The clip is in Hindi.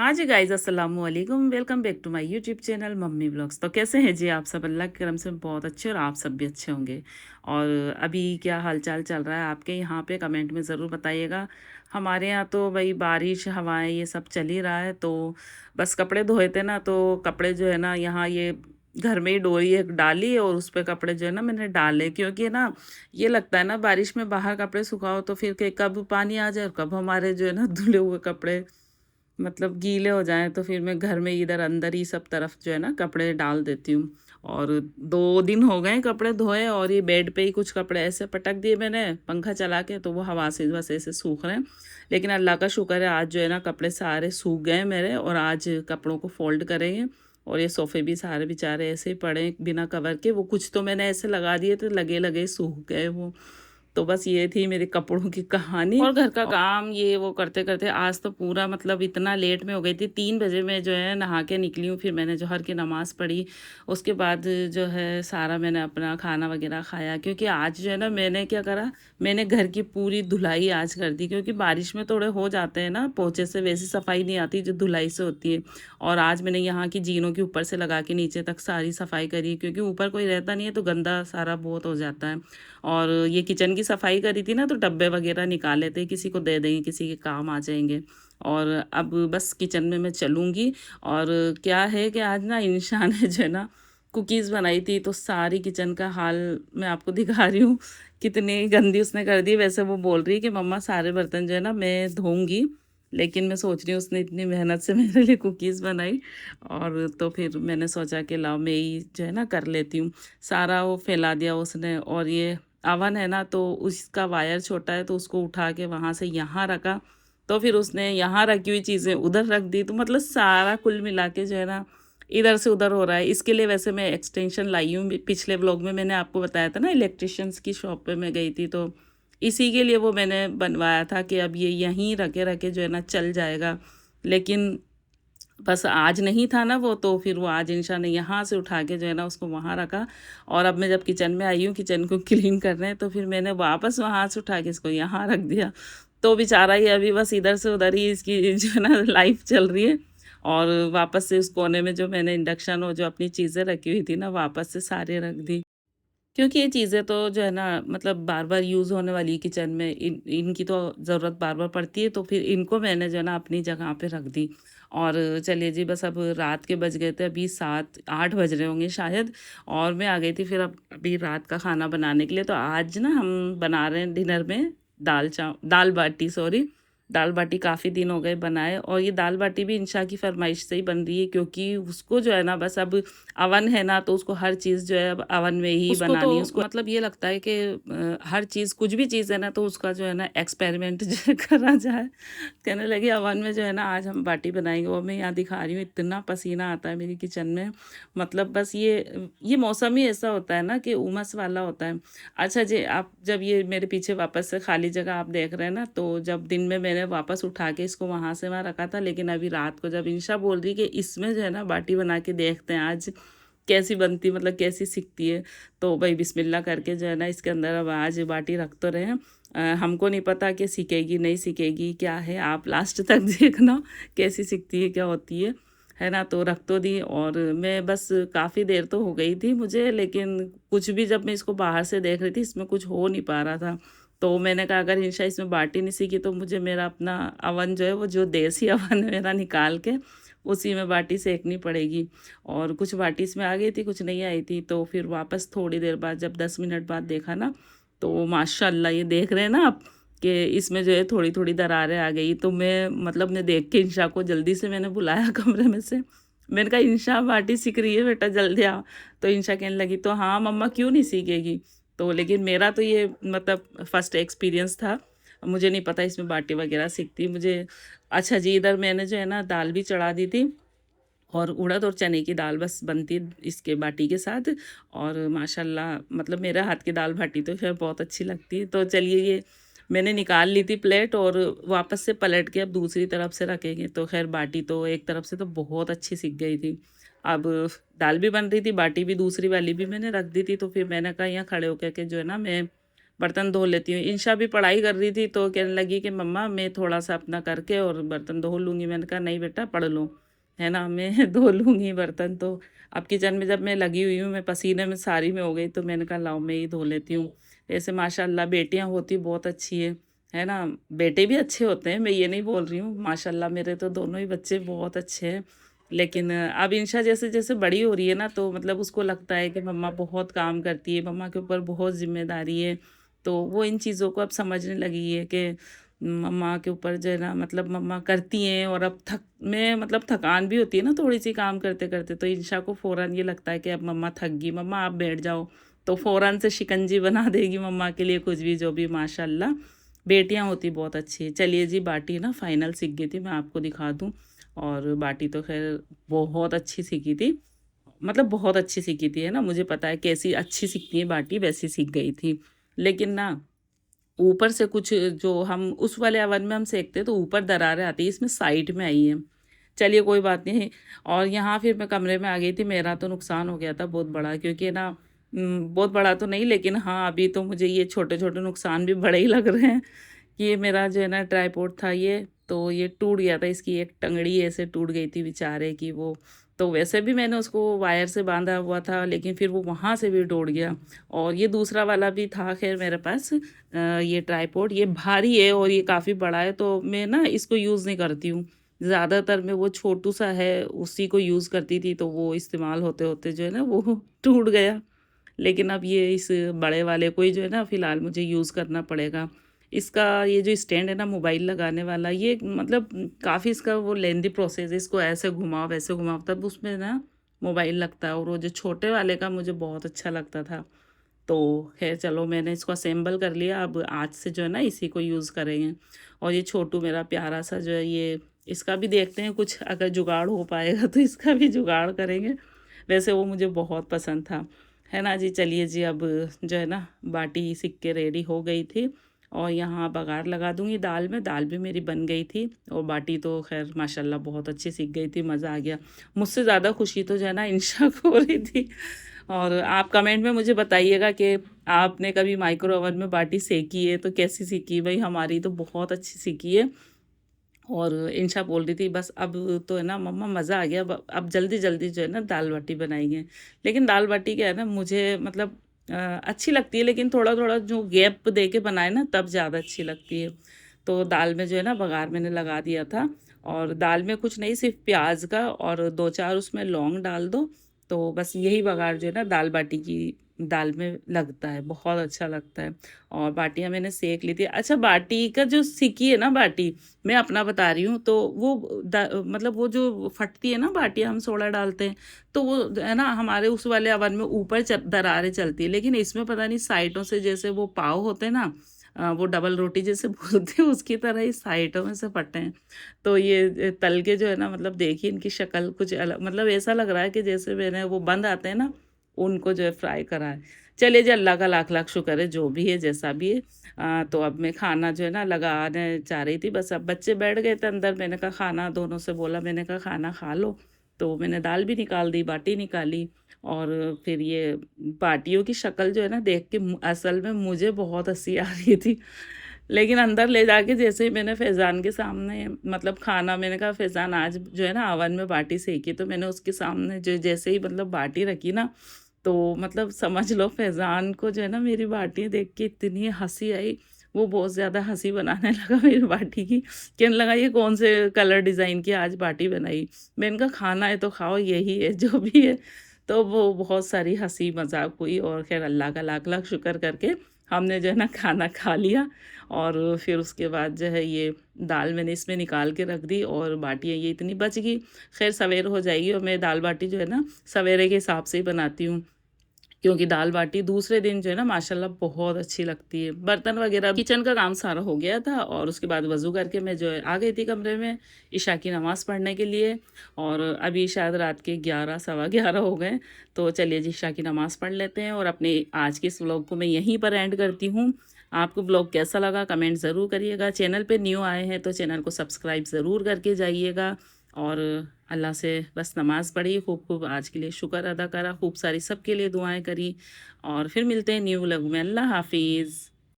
हाँ जी गाइज़, अस्सलामुअलैकुम। Welcome back to my YouTube channel mummy blogs. तो कैसे हैं जी आप सब? अल्लाह के करम से बहुत अच्छे और आप सब भी अच्छे होंगे। और अभी क्या हालचाल चल रहा है आपके यहाँ पे? कमेंट में ज़रूर बताइएगा। हमारे यहाँ तो भाई बारिश हवाएं ये सब चल ही रहा है। तो बस कपड़े धोए थे ना, तो कपड़े जो है ना यहाँ ये घर में ही डोरी एक डाली और उस पे कपड़े जो है ना मैंने डाले, क्योंकि ना ये लगता है ना बारिश में बाहर कपड़े सुखाओ तो फिर कब पानी आ जाए और कब हमारे जो है ना धुले हुए कपड़े मतलब गीले हो जाएँ, तो फिर मैं घर में इधर अंदर ही सब तरफ जो है ना कपड़े डाल देती हूँ। और 2 दिन हो गए कपड़े धोए और ये बेड पे ही कुछ कपड़े ऐसे पटक दिए मैंने पंखा चला के, तो वो हवा से बस ऐसे सूख रहे हैं। लेकिन अल्लाह का शुक्र है आज जो है ना कपड़े सारे सूख गए मेरे, और आज कपड़ों को फ़ोल्ड करेंगे। और ये सोफ़े भी सारे बेचारे ऐसे ही पड़े हैं बिना कवर के, वो कुछ तो मैंने ऐसे लगा दिए थे, लगे-लगे सूख गए वो। तो बस ये थी मेरी कपड़ों की कहानी। और घर का काम ये वो करते-करते आज तो पूरा मतलब इतना लेट में हो गई थी। 3 बजे मैं जो है नहा के निकली हूँ, फिर मैंने ज़ोहर की नमाज़ पढ़ी। उसके बाद जो है सारा मैंने अपना खाना वग़ैरह खाया, क्योंकि आज जो है ना मैंने क्या करा, मैंने घर की पूरी धुलाई आज कर दी, क्योंकि बारिश में थोड़े हो जाते हैं ना पोंछे से, वैसी सफाई नहीं आती जो धुलाई से होती है। और आज मैंने यहाँ की जीनों के ऊपर से लगा के नीचे तक सारी सफाई करी, क्योंकि ऊपर कोई रहता नहीं है तो गंदा सारा बहुत हो जाता है। और ये किचन की सफाई करी थी ना, तो डब्बे वगैरह निकाले थे, किसी को दे देंगे, किसी के काम आ जाएँगे। और अब बस किचन में मैं चलूँगी। और क्या है कि आज ना इंशा ने जो है ना कुकीज़ बनाई थी, तो सारी किचन का हाल मैं आपको दिखा रही हूँ, कितनी गंदी उसने कर दी। वैसे वो बोल रही है कि मम्मा सारे बर्तन जो है ना मैं धोऊँगी, लेकिन मैं सोच रही हूँ उसने इतनी मेहनत से मेरे लिए कुकीज़ बनाई, और तो फिर मैंने सोचा कि लाओ मैं ही जो है ना कर लेती हूँ। सारा वो फैला दिया उसने। और ये अवन है ना, तो उसका वायर छोटा है, तो उसको उठा के वहाँ से यहाँ रखा, तो फिर उसने यहाँ रखी हुई चीज़ें उधर रख दी, तो मतलब सारा कुल मिला के जो है ना इधर से उधर हो रहा है। इसके लिए वैसे मैं एक्सटेंशन लाई हूँ। पिछले व्लॉग में मैंने आपको बताया था ना, इलेक्ट्रिशियंस की शॉप पे मैं गई थी, तो इसी के लिए वो मैंने बनवाया था कि अब ये यहीं रखे रखे जो है ना चल जाएगा। लेकिन बस आज नहीं था ना वो, तो फिर वो आज इंशा ने यहाँ से उठा के जो है ना उसको वहाँ रखा। और अब मैं जब किचन में आई हूँ किचन को क्लीन करने, तो फिर मैंने वापस वहाँ से उठा के इसको यहाँ रख दिया। तो बेचारा ये अभी बस इधर से उधर ही इसकी जो है ना लाइफ चल रही है। और वापस से उस कोने में जो मैंने इंडक्शन और जो अपनी चीज़ें रखी हुई थी ना, वापस से सारे रख दी। क्योंकि ये चीज़ें तो जो है ना मतलब बार-बार यूज़ होने वाली किचन में, इनकी तो ज़रूरत बार-बार पड़ती है, तो फिर इनको मैंने जो है ना अपनी जगह पे रख दी। और चलिए जी, बस अब रात के बज गए थे, अभी 7-8 बज रहे होंगे शायद। और मैं आ गई थी फिर अब अभी रात का खाना बनाने के लिए। तो आज ना हम बना रहे हैं डिनर में दाल बाटी, सॉरी, दाल बाटी काफ़ी दिन हो गए बनाए। और ये दाल बाटी भी इंशा की फ़रमाइश से ही बन रही है, क्योंकि उसको जो है ना बस अब अवन है ना, तो उसको हर चीज़ जो है अब अवन में ही उसको बनानी है। उसको मतलब ये लगता है कि हर चीज़ कुछ भी चीज़ है ना, तो उसका जो है ना एक्सपेरिमेंट जो है करा जाए। कहने लगी अवन में जो है ना आज हम बाटी बनाएँगे। वो मैं यहाँ दिखा रही हूँ, इतना पसीना आता है मेरी किचन में। मतलब बस ये मौसम ही ऐसा होता है ना कि उमस वाला होता है। अच्छा जी, आप जब ये मेरे पीछे वापस से खाली जगह आप देख रहे हैं ना, तो जब दिन में मैंने वापस उठा के इसको वहाँ से वहाँ रखा था, लेकिन अभी रात को जब इंशा बोल रही कि इसमें जो है ना बाटी बना के देखते हैं आज कैसी बनती, मतलब कैसी सिकती है। तो भई बिस्मिल्लाह करके जो है ना इसके अंदर अब आज बाटी रख तो रहे हैं। हमको नहीं पता कि सिकेगी नहीं सिकेगी क्या है, आप लास्ट तक देखना कैसी सिकती है, क्या होती है ना? तो रख तो दी। और मैं बस काफ़ी देर तो हो गई थी मुझे, लेकिन कुछ भी जब मैं इसको बाहर से देख रही थी इसमें कुछ हो नहीं पा रहा था। तो मैंने कहा अगर इंशा इसमें बाटी नहीं सीखी तो मुझे मेरा अपना अवन जो है वो जो देसी अवन है मेरा निकाल के उसी में बाटी सेकनी पड़ेगी। और कुछ बाटी इसमें आ गई थी, कुछ नहीं आई थी। तो फिर वापस थोड़ी देर बाद जब 10 मिनट बाद देखा ना, तो माशाल्लाह ये देख रहे हैं ना आप कि इसमें जो है थोड़ी-थोड़ी दरारें आ गई। तो मैं देख के इंशा को जल्दी से मैंने बुलाया कमरे में से। मैंने कहा इंशा बाटी सीख रही है बेटा, जल्दी आओ। तो इंशा कहने लगी तो हाँ मम्मा क्यों नहीं सीखेगी। तो लेकिन मेरा तो ये मतलब फर्स्ट एक्सपीरियंस था। मुझे नहीं पता इसमें बाटी वगैरह सीखती मुझे। अच्छा जी, इधर मैंने जो है ना दाल भी चढ़ा दी थी, और उड़द और चने की दाल बस बनती है इसके बाटी के साथ। और माशाल्लाह मतलब मेरे हाथ की दाल बाटी तो खैर बहुत अच्छी लगती है। तो चलिए ये मैंने निकाल ली थी प्लेट, और वापस से पलट के अब दूसरी तरफ से रखेंगे। तो खैर बाटी तो एक तरफ से तो बहुत अच्छी सिक गई थी। अब दाल भी बन रही थी, बाटी भी दूसरी वाली भी मैंने रख दी थी। तो फिर मैंने कहा यहाँ खड़े होकर के जो है ना मैं बर्तन धो लेती हूँ। इंशा भी पढ़ाई कर रही थी तो कहने लगी कि मम्मा मैं थोड़ा सा अपना करके और बर्तन धो लूँगी। मैंने कहा नहीं बेटा पढ़ लो, है ना, मैं धो लूँगी बर्तन। तो अब किचन में जब मैं लगी हुई हूँ, मैं पसीने में सारी में हो गई, तो मैंने कहा लाओ मैं ही धो लेती हूँ। ऐसे माशाल्लाह बेटियाँ होती बहुत अच्छी है ना? बेटे भी अच्छे होते हैं, मैं ये नहीं बोल रही हूँ, माशाल्लाह मेरे तो दोनों ही बच्चे बहुत अच्छे हैं। लेकिन अब इंशा जैसे-जैसे बड़ी हो रही है ना, तो मतलब उसको लगता है कि मम्मा बहुत काम करती है, मम्मा के ऊपर बहुत ज़िम्मेदारी है। तो वो इन चीज़ों को अब समझने लगी है कि मम्मा के ऊपर जो है ना, मतलब मम्मा करती हैं, और अब मैं मतलब थकान भी होती है ना थोड़ी-सी काम करते-करते, तो इंशा को फ़ौरन ये लगता है कि अब मम्मा थक गई, मम्मा आप बैठ जाओ। तो फ़ौरन से शिकंजी बना देगी मम्मा के लिए, कुछ भी जो भी, माशाल्लाह बेटियाँ होती बहुत अच्छी हैं। चलिए जी, बाटी ना फाइनल सीख गई थी, मैं आपको दिखा दूँ। और बाटी तो ख़ैर बहुत अच्छी सीखी थी, मतलब बहुत अच्छी सीखी थी, है ना? मुझे पता है कैसी अच्छी सीखती है बाटी, वैसी सीख गई थी। लेकिन ना ऊपर से कुछ, जो हम उस वाले अवन में हम सेकते हैं तो ऊपर दरारें आती हैं, इसमें साइड में आई हैं। चलिए कोई बात नहीं। और यहाँ फिर मैं कमरे में आ गई थी, मेरा तो नुकसान हो गया था बहुत बड़ा, क्योंकि ना बहुत बड़ा तो नहीं, लेकिन हाँ, अभी तो मुझे ये छोटे-छोटे नुकसान भी बड़े ही लग रहे हैं। कि ये मेरा जो है ना ट्राइपॉड था ये, तो ये टूट गया था, इसकी एक टंगड़ी ऐसे टूट गई थी बेचारे की वो। तो वैसे भी मैंने उसको वायर से बाँधा हुआ था, लेकिन फिर वो वहाँ से भी टूट गया। और ये दूसरा वाला भी था ख़ैर मेरे पास, ये ट्राइपॉड, ये भारी है और ये काफ़ी बड़ा है, तो मैं ना इसको यूज़ नहीं करती हूँ। ज़्यादातर मैं वो छोटू-सा है उसी को यूज़ करती थी, तो वो इस्तेमाल होते-होते जो है ना वो टूट गया। लेकिन अब ये इस बड़े वाले को ही जो है ना फ़िलहाल मुझे यूज़ करना पड़ेगा। इसका ये जो स्टैंड है ना मोबाइल लगाने वाला, ये मतलब काफ़ी इसका वो लेंदी प्रोसेस है, इसको ऐसे घुमाओ, वैसे घुमाओ, तब उसमें ना मोबाइल लगता है, और वो जो छोटे वाले का मुझे बहुत अच्छा लगता था। तो ख़ैर चलो मैंने इसको असेंबल कर लिया, अब आज से जो है ना इसी को यूज़ करेंगे। और ये छोटू मेरा प्यारा-सा जो है ये, इसका भी देखते हैं कुछ अगर जुगाड़ हो पाएगा तो इसका भी जुगाड़ करेंगे। वैसे वो मुझे बहुत पसंद था। है ना जी? चलिए जी, अब जो है ना बाटी सिक के रेडी हो गई थी, और यहाँ बघार लगा दूँगी दाल में। दाल भी मेरी बन गई थी, और बाटी तो ख़ैर माशाल्लाह बहुत अच्छी सिक गई थी, मज़ा आ गया। मुझसे ज़्यादा खुशी तो जो है ना इंशा को हो रही थी। और आप कमेंट में मुझे बताइएगा कि आपने कभी माइक्रो ओवन में बाटी सेकी है तो कैसी सीखी? भई हमारी तो बहुत अच्छी सीखी है। और इंशा बोल रही थी बस अब तो है ना मम्मा मज़ा आ गया, अब जल्दी-जल्दी जो है ना दाल-बाटी बनाएँगे। लेकिन दाल-बाटी क्या है ना, मुझे मतलब अच्छी लगती है, लेकिन थोड़ा-थोड़ा जो गैप दे के बनाए ना तब ज़्यादा अच्छी लगती है। तो दाल में जो है ना बघार मैंने लगा दिया था, और दाल में कुछ नहीं, सिर्फ़ प्याज़ का और 2-4 उसमें लौंग डाल दो, तो बस यही बघार जो है ना दाल-बाटी की दाल में लगता है, बहुत अच्छा लगता है। और बाटियाँ मैंने सेक ली थी। अच्छा, बाटी का जो सिकी है ना बाटी, मैं अपना बता रही हूँ, तो वो मतलब वो जो फटती है ना बाटियाँ, हम सोडा डालते हैं, तो वो है ना हमारे उस वाले अवन में ऊपर दरारें चलती है, लेकिन इसमें पता नहीं साइडों से, जैसे वो पाव होते हैं ना, वो डबल रोटी जैसे बोलते हैं, उसकी तरह ही साइडों में से फटे हैं। तो ये तल के जो है ना, मतलब देखिए इनकी शक्ल कुछ अलग, मतलब ऐसा लग रहा है कि जैसे मैंने वो बंद आते हैं ना, उनको जो है फ्राई करा है। चलिए जी, अल्लाह का लाख-लाख शुक्र है, जो भी है, जैसा भी है। तो अब मैं खाना जो है ना लगाने जा रही थी, बस अब बच्चे बैठ गए थे अंदर, मैंने कहा खाना, दोनों से बोला, मैंने कहा खाना खा लो। तो मैंने दाल भी निकाल दी, बाटी निकाली, और फिर ये बाटियों की शक्ल जो है ना देख के असल में मुझे बहुत हँसी आ रही थी। लेकिन अंदर ले जाके जैसे ही मैंने फैज़ान के सामने मतलब खाना, मैंने कहा फैज़ान आज जो है ना अवन में बाटी सेकी, तो मैंने उसके सामने जो जैसे ही मतलब बाटी रखी ना, तो मतलब समझ लो फैज़ान को जो है ना मेरी बाटी देख के इतनी हँसी आई, वो बहुत ज़्यादा हँसी बनाने लगा मेरी बाटी की। कहने लगा ये कौन से कलर डिज़ाइन की आज बाटी बनाई? मैंने कहा खाना है तो खाओ, यही है जो भी है। तो वो बहुत सारी हँसी मज़ाक हुई, और ख़ैर अल्लाह का लाख-लाख शुक्र करके हमने जो है ना खाना खा लिया। और फिर उसके बाद जो है ये दाल मैंने इसमें निकाल के रख दी, और बाटियाँ ये इतनी बच गई। ख़ैर सवेर हो जाएगी, और मैं दाल बाटी जो है ना सवेरे के हिसाब से ही बनाती हूँ। क्योंकि दाल बाटी दूसरे दिन जो है ना माशाल्लाह बहुत अच्छी लगती है। बर्तन वग़ैरह किचन का काम सारा हो गया था, और उसके बाद वज़ू करके मैं जो है आ गई थी कमरे में इशा की नमाज़ पढ़ने के लिए। और अभी शायद रात के 11 सवा 11 हो गए। तो चलिए जी, इशा की नमाज़ पढ़ लेते हैं, और अपने आज के इस व्लॉग को मैं यहीं पर एंड करती हूँ। आपको व्लॉग कैसा लगा कमेंट ज़रूर करिएगा। चैनल पे न्यू आए हैं तो चैनल को सब्सक्राइब ज़रूर करके जाइएगा। और अल्लाह से बस नमाज़ पढ़ी, खूब खूब आज के लिए शुक्र अदा करा, खूब सारी सबके लिए दुआएं करी, और फिर मिलते हैं न्यू व्लॉग में। अल्लाह हाफिज़।